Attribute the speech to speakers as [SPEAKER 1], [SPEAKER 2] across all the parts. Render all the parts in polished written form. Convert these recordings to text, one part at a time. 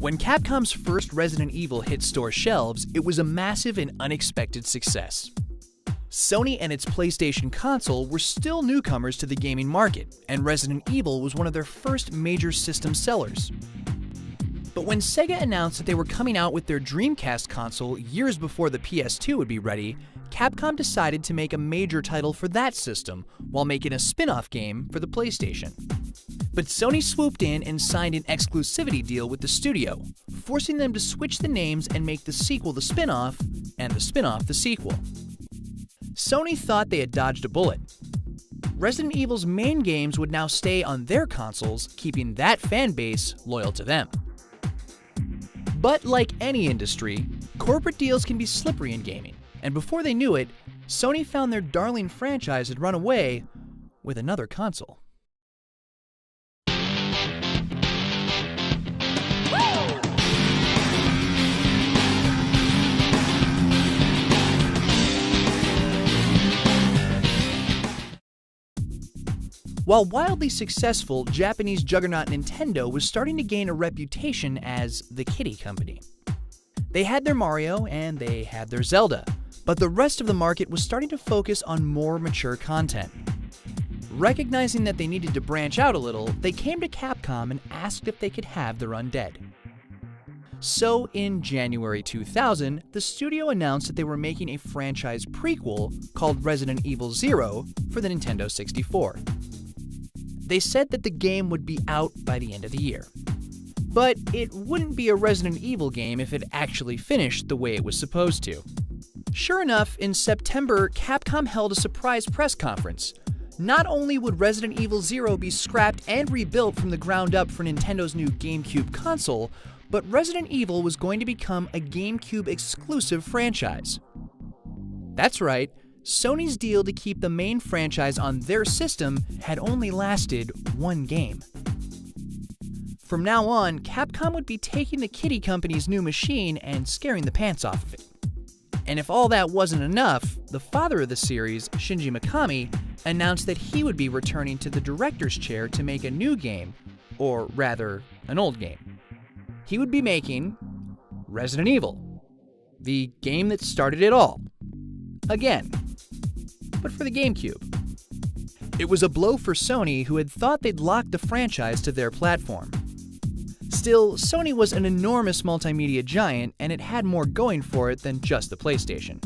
[SPEAKER 1] When Capcom's first Resident Evil hit store shelves, it was a massive and unexpected success. Sony and its PlayStation console were still newcomers to the gaming market, and Resident Evil was one of their first major system sellers. But when Sega announced that they were coming out with their Dreamcast console years before the PS2 would be ready, Capcom decided to make a major title for that system while making a spin-off game for the PlayStation. But Sony swooped in and signed an exclusivity deal with the studio, forcing them to switch the names and make the sequel the spin-off, and the spin-off the sequel. Sony thought they had dodged a bullet. Resident Evil's main games would now stay on their consoles, keeping that fan base loyal to them. But like any industry, corporate deals can be slippery in gaming, and before they knew it, Sony found their darling franchise had run away with another console. While wildly successful, Japanese juggernaut Nintendo was starting to gain a reputation as the kiddie company. They had their Mario and they had their Zelda, but the rest of the market was starting to focus on more mature content. Recognizing that they needed to branch out a little, they came to Capcom and asked if they could have their Undead. So in January 2000, the studio announced that they were making a franchise prequel called Resident Evil 0 for the Nintendo 64. They said that the game would be out by the end of the year. But it wouldn't be a Resident Evil game if it actually finished the way it was supposed to. Sure enough, in September, Capcom held a surprise press conference. Not only would Resident Evil 0 be scrapped and rebuilt from the ground up for Nintendo's new GameCube console, but Resident Evil was going to become a GameCube exclusive franchise. That's right. Sony's deal to keep the main franchise on their system had only lasted one game. From now on, Capcom would be taking the kiddie company's new machine and scaring the pants off of it. And if all that wasn't enough, the father of the series, Shinji Mikami, announced that he would be returning to the director's chair to make a new game, or rather, an old game. He would be making Resident Evil, the game that started it all. Again, but for the GameCube. It was a blow for Sony, who had thought they'd locked the franchise to their platform. Still, Sony was an enormous multimedia giant, and it had more going for it than just the PlayStation.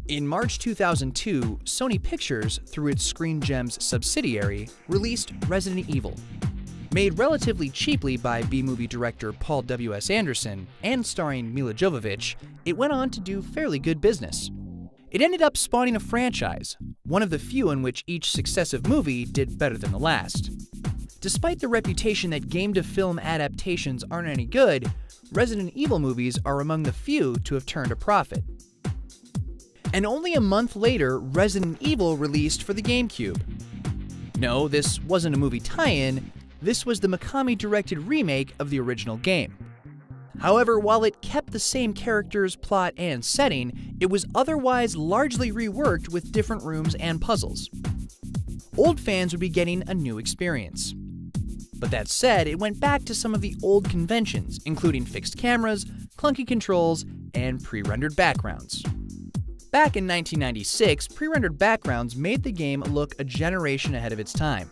[SPEAKER 1] In March 2002, Sony Pictures, through its Screen Gems subsidiary, released Resident Evil. Made relatively cheaply by B-movie director Paul W.S. Anderson and starring Mila Jovovich, it went on to do fairly good business. It ended up spawning a franchise, one of the few in which each successive movie did better than the last. Despite the reputation that game-to-film adaptations aren't any good, Resident Evil movies are among the few to have turned a profit. And only a month later, Resident Evil released for the GameCube. No, this wasn't a movie tie-in, this was the Mikami-directed remake of the original game. However, while it kept the same characters, plot, and setting, it was otherwise largely reworked with different rooms and puzzles. Old fans would be getting a new experience. But that said, it went back to some of the old conventions, including fixed cameras, clunky controls, and pre-rendered backgrounds. Back in 1996, pre-rendered backgrounds made the game look a generation ahead of its time.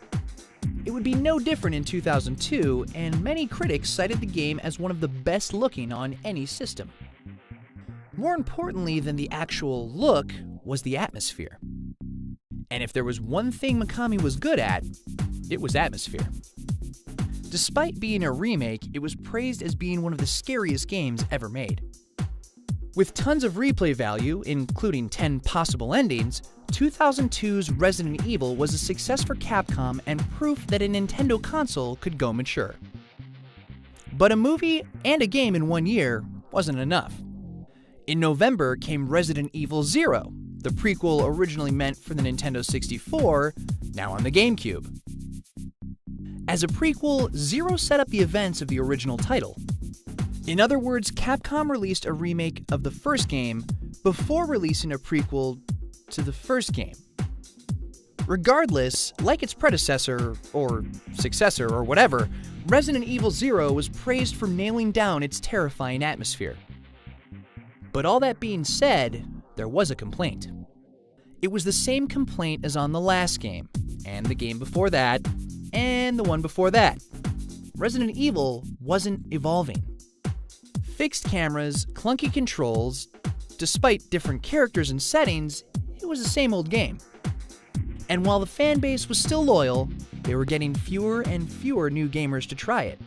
[SPEAKER 1] It would be no different in 2002, and many critics cited the game as one of the best looking on any system. More importantly than the actual look was the atmosphere. And if there was one thing Mikami was good at, it was atmosphere. Despite being a remake, it was praised as being one of the scariest games ever made. With tons of replay value, including 10 possible endings, 2002's Resident Evil was a success for Capcom and proof that a Nintendo console could go mature. But a movie and a game in 1 year wasn't enough. In November came Resident Evil 0, the prequel originally meant for the Nintendo 64, now on the GameCube. As a prequel, 0 set up the events of the original title. In other words, Capcom released a remake of the first game before releasing a prequel to the first game. Regardless, like its predecessor, or successor, or whatever, Resident Evil 0 was praised for nailing down its terrifying atmosphere. But all that being said, there was a complaint. It was the same complaint as on the last game, and the game before that, and the one before that. Resident Evil wasn't evolving. Fixed cameras, clunky controls, despite different characters and settings, it was the same old game. And while the fan base was still loyal, they were getting fewer and fewer new gamers to try it.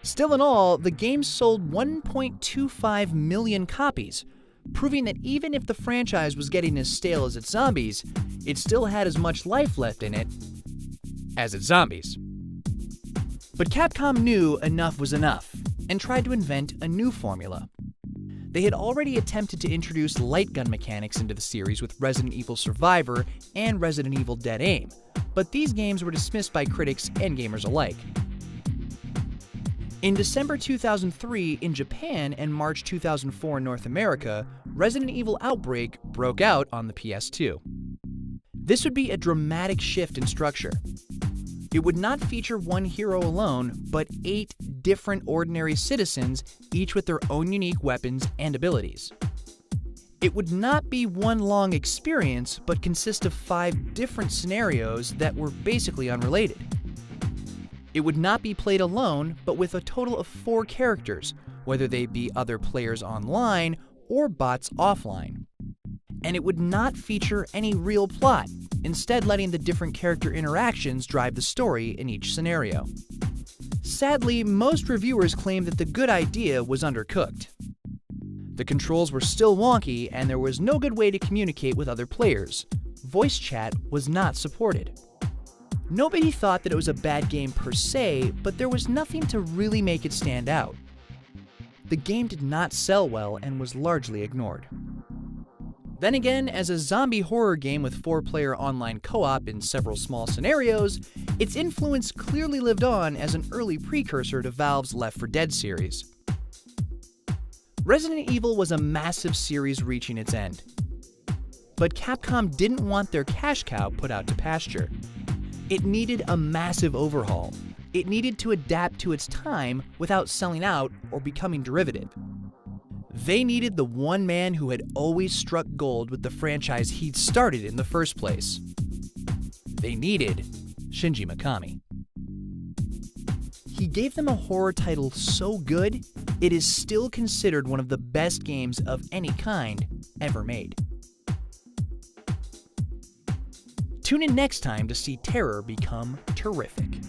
[SPEAKER 1] Still in all, the game sold 1.25 million copies, proving that even if the franchise was getting as stale as its zombies, it still had as much life left in it as its zombies. But Capcom knew enough was enough, and tried to invent a new formula. They had already attempted to introduce light gun mechanics into the series with Resident Evil Survivor and Resident Evil Dead Aim, but these games were dismissed by critics and gamers alike. In December 2003 in Japan and March 2004 in North America, Resident Evil Outbreak broke out on the PS2. This would be a dramatic shift in structure. It would not feature one hero alone, but 8 different ordinary citizens, each with their own unique weapons and abilities. It would not be one long experience, but consist of 5 different scenarios that were basically unrelated. It would not be played alone, but with a total of 4 characters, whether they be other players online or bots offline. And it would not feature any real plot, instead letting the different character interactions drive the story in each scenario. Sadly, most reviewers claimed that the good idea was undercooked. The controls were still wonky, and there was no good way to communicate with other players. Voice chat was not supported. Nobody thought that it was a bad game per se, but there was nothing to really make it stand out. The game did not sell well and was largely ignored. Then again, as a zombie horror game with 4-player online co-op in several small scenarios, its influence clearly lived on as an early precursor to Valve's Left 4 Dead series. Resident Evil was a massive series reaching its end. But Capcom didn't want their cash cow put out to pasture. It needed a massive overhaul. It needed to adapt to its time without selling out or becoming derivative. They needed the one man who had always struck gold with the franchise he'd started in the first place. They needed Shinji Mikami. He gave them a horror title so good, it is still considered one of the best games of any kind ever made. Tune in next time to see terror become terrific.